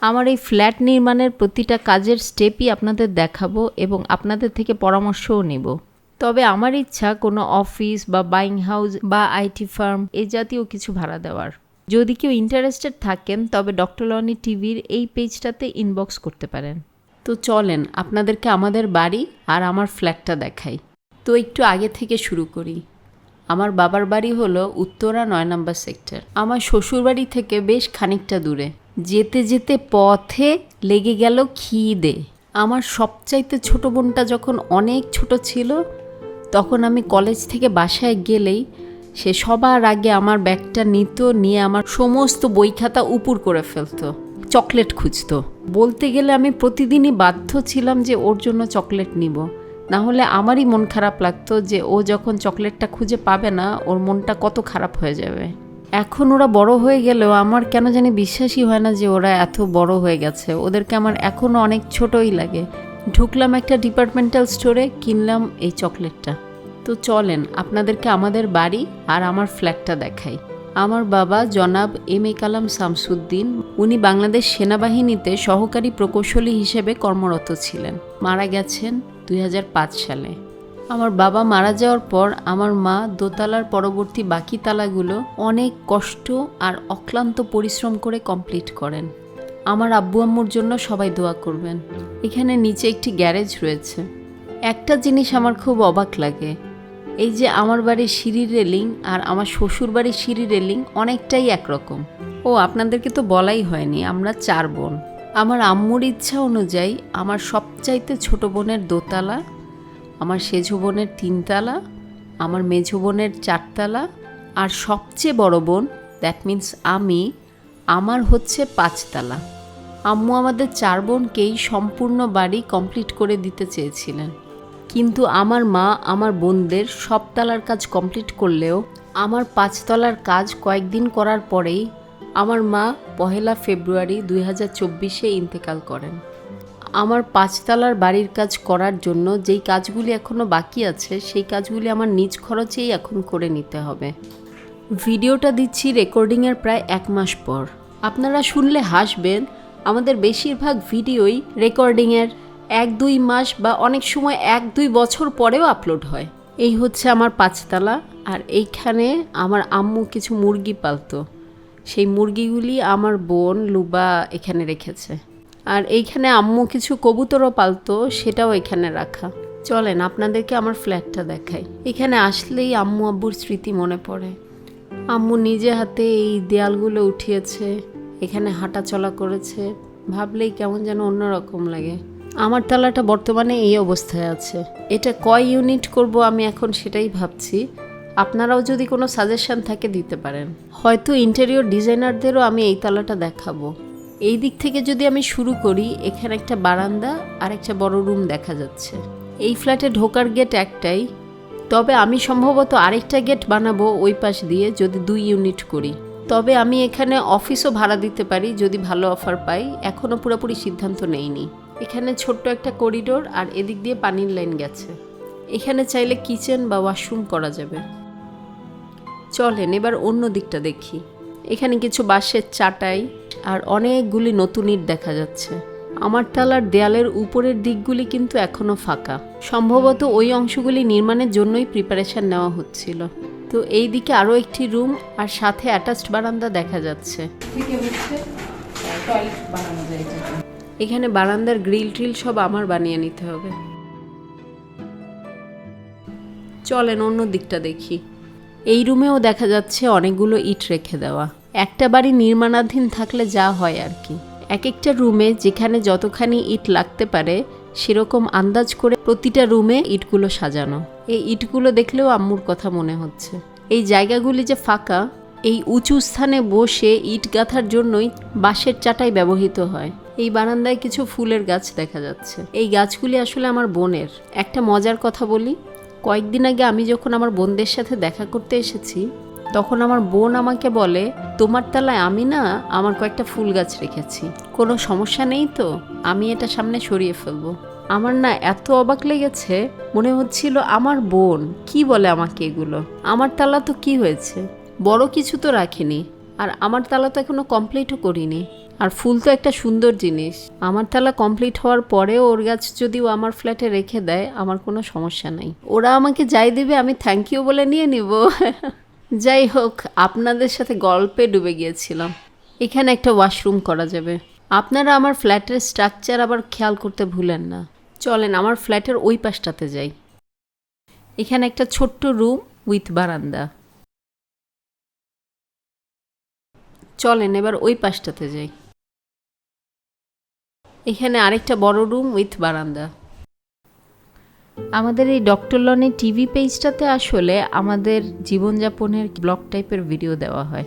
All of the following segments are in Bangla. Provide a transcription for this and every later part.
আমার এই ফ্ল্যাট নির্মাণের প্রতিটা কাজের স্টেপই আপনাদের দেখাবো এবং আপনাদের থেকে পরামর্শও নেব। তবে আমার ইচ্ছা কোনো অফিস বা বাইং হাউস বা আইটি ফার্ম এই জাতীয় কিছু ভাড়া দেওয়ার। যদি কেউ ইন্টারেস্টেড থাকেন তবে ডক্টর লনি টিভির এই পেজটাতে ইনবক্স করতে পারেন। তো চলেন আপনাদেরকে আমাদের বাড়ি আর আমার ফ্ল্যাটটা দেখাই। তো একটু আগে থেকে শুরু করি। আমার বাবার বাড়ি হলো উত্তরা 9 নম্বর সেক্টর। আমার শ্বশুরবাড়ি থেকে বেশ খানিকটা দূরে। যেতে যেতে পথে লেগে গেল খিদে। আমার সবচাইতে ছোট বোনটা যখন অনেক ছোট ছিল তখন আমি কলেজ থেকে বাসায় গেলেই সে সবার আগে আমার ব্যাগটা নিত, নিয়ে আমার সমস্ত বই খাতা উপুর করে ফেলতো, চকলেট খুঁজতো। বলতে গেলে আমি প্রতিদিনই বাধ্য ছিলাম যে ওর জন্য চকলেট নিব, না হলে আমারই মন খারাপ লাগতো যে ও যখন চকলেটটা খুঁজে পাবে না ওর মনটা কত খারাপ হয়ে যাবে। এখন ওরা বড় হয়ে গেলেও আমার কেন জানি বিশ্বাসই হয় না যে ওরা এত বড় হয়ে গেছে। ওদেরকে আমার এখনও অনেক ছোটই লাগে। ঢুকলাম একটা ডিপার্টমেন্টাল স্টোরে, কিনলাম এই চকলেটটা। তো চলেন আপনাদেরকে আমাদের বাড়ি আর আমার ফ্ল্যাটটা দেখাই। আমার বাবা জনাব এম এ কালাম শামসুদ্দিন, উনি বাংলাদেশ সেনাবাহিনীতে সহকারী প্রকৌশলী হিসেবে কর্মরত ছিলেন। মারা গেছেন 2005 সালে। আমার বাবা মারা যাওয়ার পর আমার মা দোতলার পরবর্তী বাকি তালাগুলো অনেক কষ্ট আর অক্লান্ত পরিশ্রম করে কমপ্লিট করেন। আমার আব্বু আম্মুর জন্য সবাই দোয়া করবেন। এখানে নিচে একটি গ্যারেজ রয়েছে। একটা জিনিস আমার খুব অবাক লাগে, এই যে আমার বাড়ির সিঁড়ির রেলিং আর আমার শ্বশুর বাড়ির সিঁড়ির রেলিং অনেকটাই একরকম। ও আপনাদেরকে তো বলাই হয়নি, আমরা 4 বোন। আমার আম্মুর ইচ্ছা অনুযায়ী আমার সবচাইতে ছোট বোনের দোতলা, আমার সেজো বোনের 3 তালা, আমার মেঝো বোনের 4 তালা, আর সবচেয়ে বড় বোন দ্যাট মিন্স আমার হচ্ছে 5 তালা। আম্মু আমাদের 4 বোনকেই সম্পূর্ণ বাড়ি কমপ্লিট করে দিতে চেয়েছিলেন, কিন্তু আমার মা আমার বোনদের সব তালার কাজ কমপ্লিট করলেও আমার 5 তলার কাজ কয়েকদিন করার পরেই আমার মা 1 ফেব্রুয়ারি 2024 ইন্তেকাল করেন। আমার 5 তলার বাড়ির কাজ করার জন্য যেই কাজগুলি এখনও বাকি আছে সেই কাজগুলি আমার নিজ খরচেই এখন করে নিতে হবে। ভিডিওটা দিচ্ছি রেকর্ডিংয়ের প্রায় 1 মাস পর। আপনারা শুনলে হাসবেন, আমাদের বেশিরভাগ ভিডিওই রেকর্ডিংয়ের 1-2 মাস বা অনেক সময় 1-2 বছর পরেও আপলোড হয়। এই হচ্ছে আমার 5 তলা, আর এইখানে আমার আম্মু কিছু মুরগি পালতো। সেই মুরগিগুলি আমার বোন লুবা এখানে রেখেছে। আর এইখানে আম্মু কিছু কবুতরও পালতো, সেটাও এখানে রাখা। চলেন আপনাদেরকে আমার ফ্ল্যাটটা দেখাই। এখানে আসলেই আম্মু আব্বুর স্মৃতি মনে পড়ে। আম্মু নিজে হাতে এই দেয়ালগুলো উঠিয়েছে, এখানে হাঁটা চলা করেছে, ভাবলেই কেমন যেন অন্যরকম লাগে। আমার তালাটা বর্তমানে এই অবস্থায় আছে। এটা কয় ইউনিট করব আমি এখন সেটাই ভাবছি। আপনারাও যদি কোনো সাজেশন থাকে দিতে পারেন। হয়তো ইন্টেরিয়র ডিজাইনারদেরও আমি এই তালাটা দেখাবো। এই দিক থেকে যদি আমি শুরু করি, এখানে একটা বারান্দা আর একটা বড় রুম দেখা যাচ্ছে। এই ফ্ল্যাটে ঢোকার গেট একটাই, তবে আমি সম্ভবত আরেকটা গেট বানাবো ওই পাশ দিয়ে যদি 2 ইউনিট করি। তবে আমি এখানে অফিসও ভাড়া দিতে পারি যদি ভালো অফার পাই, এখনও পুরোপুরি সিদ্ধান্ত নেইনি। এখানে ছোট্ট একটা করিডোর আর এদিক দিয়ে পানির লাইন গেছে। এখানে চাইলে কিচেন বা ওয়াশরুম করা যাবে। চলেন এবার অন্য দিকটা দেখি। এখানে কিছু বাঁশের চাটাই আর অনেকগুলি নতুন ইট দেখা যাচ্ছে। আমার তালার দেয়ালের উপরের দিকগুলি কিন্তু এখনও ফাঁকা, সম্ভবত ওই অংশগুলি নির্মাণের জন্যই প্রিপারেশন নেওয়া হচ্ছিল। তো এই দিকে আরও একটি রুম আর সাথে অ্যাটাচড বারান্দা দেখা যাচ্ছে। এখানে বারান্দার গ্রিল ট্রিল সব আমার বানিয়ে নিতে হবে। চলেন অন্য দিকটা দেখি। এই রুমেও দেখা যাচ্ছে অনেকগুলো ইট রেখে দেওয়া। একটা বাড়ি নির্মাণাধীন থাকলে যা হয় আর কি, এক একটা রুমে যেখানে যতখানি ইট লাগতে পারে সেরকম আন্দাজ করে প্রতিটা রুমে ইটগুলো সাজানো। এই ইটগুলো দেখলেও আম্মুর কথা মনে হচ্ছে। এই জায়গাগুলি যে ফাঁকা, এই উঁচু স্থানে বসে ইট গাঁথার জন্যই বাঁশের চাটাই ব্যবহৃত হয়। এই বারান্দায় কিছু ফুলের গাছ দেখা যাচ্ছে। এই গাছগুলি আসলে আমার বোনের। একটা মজার কথা বলি, কয়েকদিন আগে আমি যখন আমার বোনদের সাথে দেখা করতে এসেছি তখন আমার বোন আমাকে বলে, তোমার তালায় আমি না আমার কয়েকটা ফুল গাছ রেখেছি, কোনো সমস্যা নেই তো? আমি এটা সামনে সরিয়ে ফেলবো। আমার না এত অবাক লেগেছে, মনে হচ্ছিল আমার বোন কি বলে আমাকে এগুলো। আমার তালা তো কি হয়েছে, বড় কিছু তো রাখিনি, আর আমার তালা তো এখনো কমপ্লিটও করিনি। আর ফুল তো একটা সুন্দর জিনিস। আমার তালা কমপ্লিট হওয়ার পরেও ওর গাছ যদিও আমার ফ্ল্যাটে রেখে দেয়, আমার কোনো সমস্যা নাই। ওরা আমাকে যাই দেবে আমি থ্যাংক ইউ বলে নিয়ে নিব। যাই হোক, আপনাদের সাথে গল্পে ডুবে গিয়েছিলাম। এখানে একটা ওয়াশরুম করা যাবে। আপনারা আমার ফ্ল্যাটের স্ট্রাকচার আবার খেয়াল করতে ভুলেন না। চলেন আমার ফ্ল্যাটের ওই পাশটাতে যাই। এখানে একটা ছোট্ট রুম উইথ বারান্দা। চলেন এবার ওই পাশটাতে যাই। এখানে আরেকটা বড় রুম উইথ বারান্দা। আমাদের এই ডক্টর লনের টিভি পেজটাতে আসলে আমাদের জীবনযাপনের ব্লগ টাইপের ভিডিও দেওয়া হয়।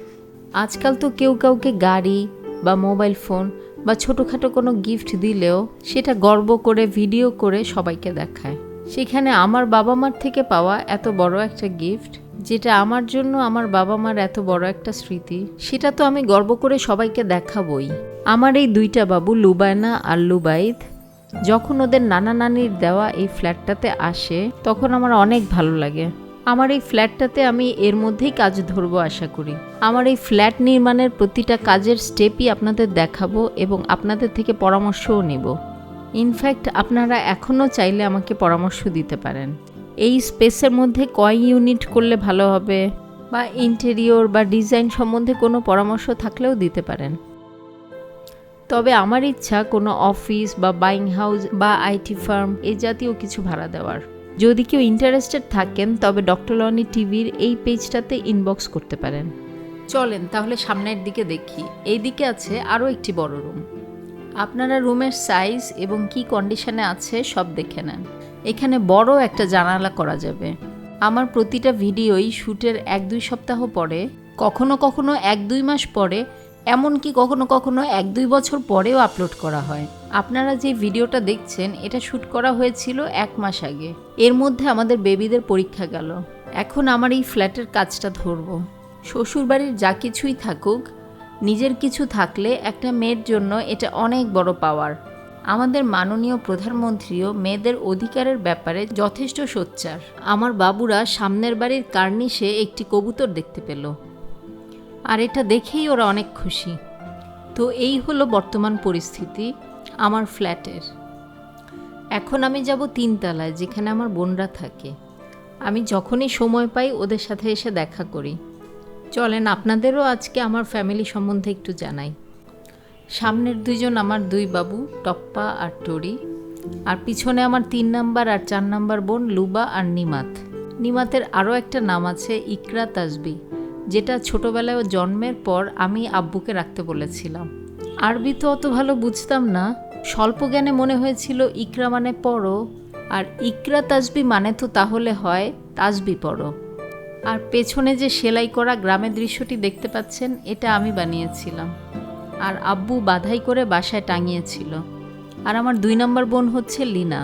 আজকাল তো কেউ কাউকে গাড়ি বা মোবাইল ফোন বা ছোটোখাটো কোনো গিফট দিলেও সেটা গর্ব করে ভিডিও করে সবাইকে দেখায়। সেখানে আমার বাবা মার থেকে পাওয়া এত বড় একটা গিফট, যেটা আমার জন্য আমার বাবা মার এত বড় একটা স্মৃতি, সেটা তো আমি গর্ব করে সবাইকে দেখাবই। আমার এই দুইটা বাবু লুবায়না আর লুবাইদ যখন ওদের নানা নানির দেওয়া এই ফ্ল্যাটটাতে আসে তখন আমার অনেক ভালো লাগে। আমার এই ফ্ল্যাটটাতে আমি এর মধ্যেই কাজ ধরবো আশা করি। আমার এই ফ্ল্যাট নির্মাণের প্রতিটা কাজের স্টেপই আপনাদের দেখাবো এবং আপনাদের থেকে পরামর্শও নেব। ইনফ্যাক্ট আপনারা এখনও চাইলে আমাকে পরামর্শ দিতে পারেন। এই স্পেসের মধ্যে কয় ইউনিট করলে ভালো হবে বা ইন্টেরিয়র বা ডিজাইন সম্বন্ধে কোনো পরামর্শ থাকলেও দিতে পারেন। তবে আমার ইচ্ছা কোনো অফিস বা বাইং হাউস বা আইটি ফার্ম এই জাতীয় কিছু ভাড়া দেওয়ার। যদি কেউ ইন্টারেস্টেড থাকেন তবে ডক্টর লনি টিভির এই পেজটাতে ইনবক্স করতে পারেন। চলেন তাহলে সামনের দিকে দেখি। এই দিকে আছে আরও একটি বড় রুম। আপনারা রুমের সাইজ এবং কি কন্ডিশনে আছে সব দেখে নেন। এখানে বড় একটা জানালা করা যাবে। আমার প্রতিটা ভিডিওই শ্যুটের 1-2 সপ্তাহ পরে, কখনো কখনো 1-2 মাস পরে, এমনকি কখনো কখনো 1-2 বছর পরেও আপলোড করা হয়। আপনারা যে ভিডিওটা দেখছেন এটা শ্যুট করা হয়েছিল 1 মাস আগে। এর মধ্যে আমাদের বেবিদের পরীক্ষা গেল। এখন আমার এই ফ্ল্যাটের কাজটা ধরব। শ্বশুরবাড়ির যা কিছুই থাকুক, নিজের কিছু থাকলে একটা মেয়ের জন্য এটা অনেক বড় পাওয়ার। আমাদের মাননীয় প্রধানমন্ত্রীও মেয়েদের অধিকারের ব্যাপারে যথেষ্ট সোচ্চার। আমার বাবুরা সামনের বাড়ির কার্নিশে একটি কবুতর দেখতে পেল, আর এটা দেখেই ওরা অনেক খুশি। তো এই হলো বর্তমান পরিস্থিতি আমার ফ্ল্যাটের। এখন আমি যাব 3 তলায়, যেখানে আমার বোনরা থাকে। আমি যখনই সময় পাই ওদের সাথে এসে দেখা করি। চলেন আপনাদেরও আজকে আমার ফ্যামিলি সম্বন্ধে একটু জানাই। সামনের দুইজন আমার 2 বাবু টপ্পা আর টরি, আর পিছনে আমার 3 নাম্বার আর 4 নাম্বার বোন লুবা আর নিমাত। নিমাতের আরও একটা নাম আছে ইকরা তাসবি, যেটা ছোটোবেলায় জন্মের পর আমি আব্বুকে রাখতে বলেছিলাম। আরবি তো অত ভালো বুঝতাম না, স্বল্প জ্ঞানে মনে হয়েছিল ইকরা মানে পড়ো, আর ইকরা তাসবি মানে তো তাহলে হয় তাসবি পড়ো। আর পেছনে যে সেলাই করা গ্রামের দৃশ্যটি দেখতে পাচ্ছেন এটা আমি বানিয়েছিলাম, আর আব্বু বাধাই করে বাসায় টাঙিয়েছিল। আর আমার 2 নম্বর বোন হচ্ছে লিনা,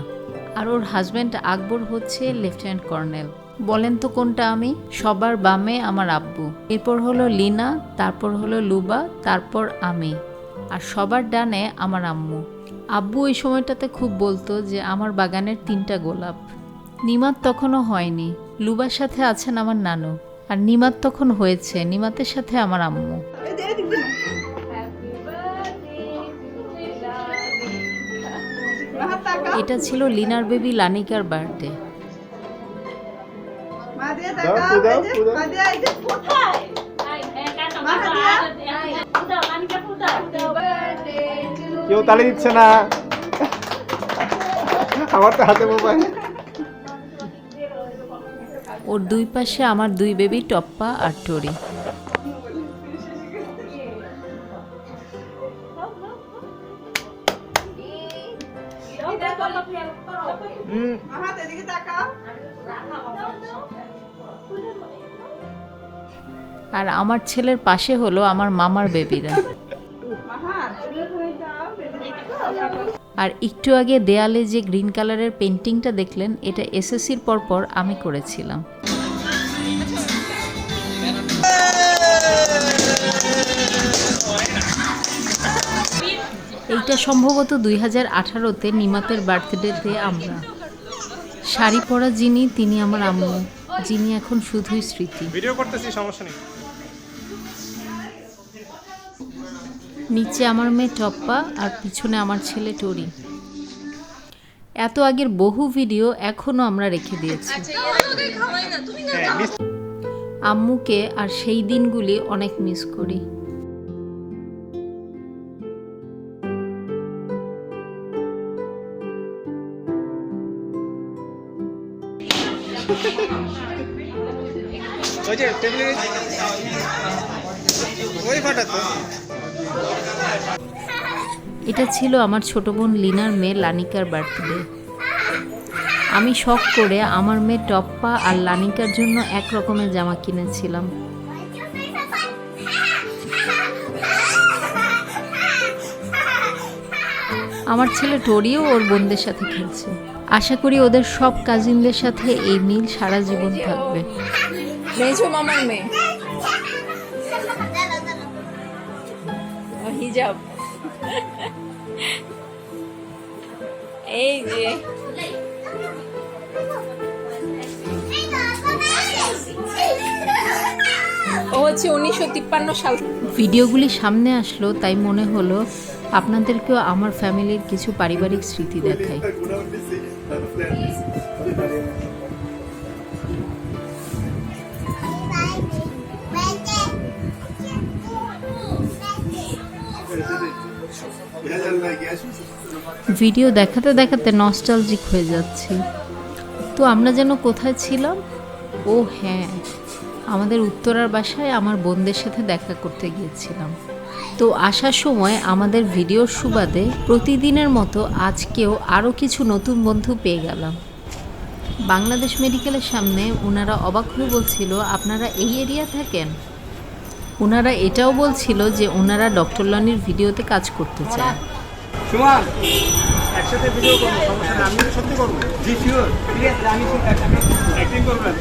আর ওর হাজব্যান্ড আকবর হচ্ছে লেফটেন্যান্ট কর্নেল। বলেন তো কোনটা আমি? সবার বামে আমার আব্বু, এরপর হলো লিনা, তারপর হলো লুবা, তারপর আমি, আর সবার ডানে আমার আম্মু। আব্বু ওই সময়টাতে খুব বলতো যে আমার বাগানের 3টা গোলাপ। নিমাত তখনও হয়নি, লুবার সাথে আছেন আমার নানু, আর নিমাত তখন হয়েছে, নিমাতের সাথে আমার আম্মু। এটা ছিল লিনার বেবি লানিকার বার্থডে। কেউ তালি দিচ্ছে না, আমার তো হাতে মোবাইল। ওর 2 পাশে আমার 2 বেবি টপ্পা আর টরি। আর আমার ছেলের পাশে হলো আমার মামার বেবিরা। আর একটু আগে দেয়ালে যে গ্রিন কালারের পেন্টিংটা দেখলেন, এটা এসএসসির পর আমি করেছিলাম। এইটা সম্ভবত 2018-তে নিমাতের বার্থডেতে আমরা। শাড়ি পরা যিনি, তিনি আমার আম্মু, যিনি এখন শুধুই স্মৃতি। ভিডিও করতেছি, সমস্যা নেই। নিচে আমার মেয়ে টপ্পা আর পিছনে আমার ছেলে টরি। এত আগের বহু ভিডিও এখনো আমরা রেখে দিয়েছি আম্মুকে, আর সেই দিনগুলি অনেক মিস করি। ওই যে টেবিলে ওই ফাটা তো। এটা ছিল আমার ছোট বোন লিনার মেয়ে লানিকার বার্থডে। আমি শখ করে আমার মেয়ে টপ্পা আর লানিকার জন্য এক রকমের জামা কিনেছিলাম। আমার ছেলে টরিও ওর বোনদের সাথে খেলছে। আশা করি ওদের সব কাজিনদের সাথে এই মিল সারা জীবন থাকবে। মেজো মামার মেয়ে হিজাব, এই যে ও হচ্ছে 1953 সাল। ভিডিওগুলি সামনে আসলো তাই মনে হলো আপনাদেরকেও আমার ফ্যামিলির কিছু পারিবারিক স্মৃতি দেখাই। ভিডিও দেখাতে দেখাতে নস্টালজিক হয়ে যাচ্ছি। তো আমরা যেন কোথায় ছিলাম? ও হ্যাঁ, আমাদের উত্তরার বাসায় আমার বোনদের সাথে দেখা করতে গিয়েছিলাম। তো আসার সময় আমাদের ভিডিওর সুবাদে প্রতিদিনের মতো আজকেও আরও কিছু নতুন বন্ধু পেয়ে গেলাম। বাংলাদেশ মেডিকেলের সামনে ওনারা অবাক হয়ে বলছিল, আপনারা এই এরিয়া থাকেন? ওনারা এটাও বলছিল যে ওনারা ডক্টর লনির ভিডিওতে কাজ করতে চায়। সুমান একসাথে ভিডিও করব, সমস্যা নেই, আমি সত্যি করব। জি শিওর, ঠিক আছে, আমি অ্যাক্টিং করবেন।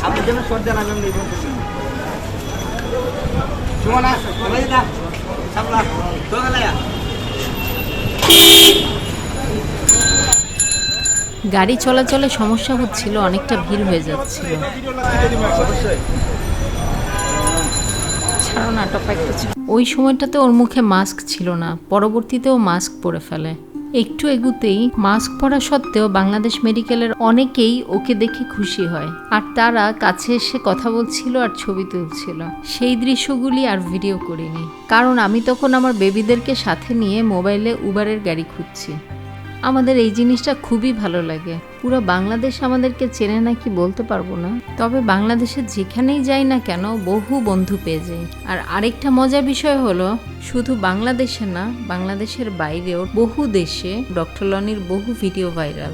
আমার জন্য সর্দার আমি নেই বলতেছি। সুমান আসো, বলে দাও সামলা তো গেলায়া। গাড়ি চলাচলে সমস্যা হচ্ছিল, অনেকটা ভিড় হয়ে যাচ্ছিল। ছাড়ো না, টপ্পা একটু। ওই সময়টাতে ওর মুখে মাস্ক ছিল না, পরবর্তীতেও মাস্ক পরে ফেলে। একটু এগুতেই মাস্ক পরা সত্ত্বেও বাংলাদেশ মেডিকেলের অনেকেই ওকে দেখে খুশি হয়, আর তারা কাছে এসে কথা বলছিল আর ছবি তুলছিল। সেই দৃশ্যগুলি আর ভিডিও করিনি, কারণ আমি তখন আমার বেবিদেরকে সাথে নিয়ে মোবাইলে উবারের গাড়ি খুঁজছি। আমাদের এই জিনিসটা খুবই ভালো লাগে। পুরো বাংলাদেশ আমাদেরকে চেনে নাকি বলতে পারবো না, তবে বাংলাদেশে যেখানেই যাই না কেন বহু বন্ধু পেয়ে যাই। আর আরেকটা মজার বিষয় হলো, শুধু বাংলাদেশে না, বাংলাদেশের বাইরেও বহু দেশে ডক্টর লনির বহু ভিডিও ভাইরাল।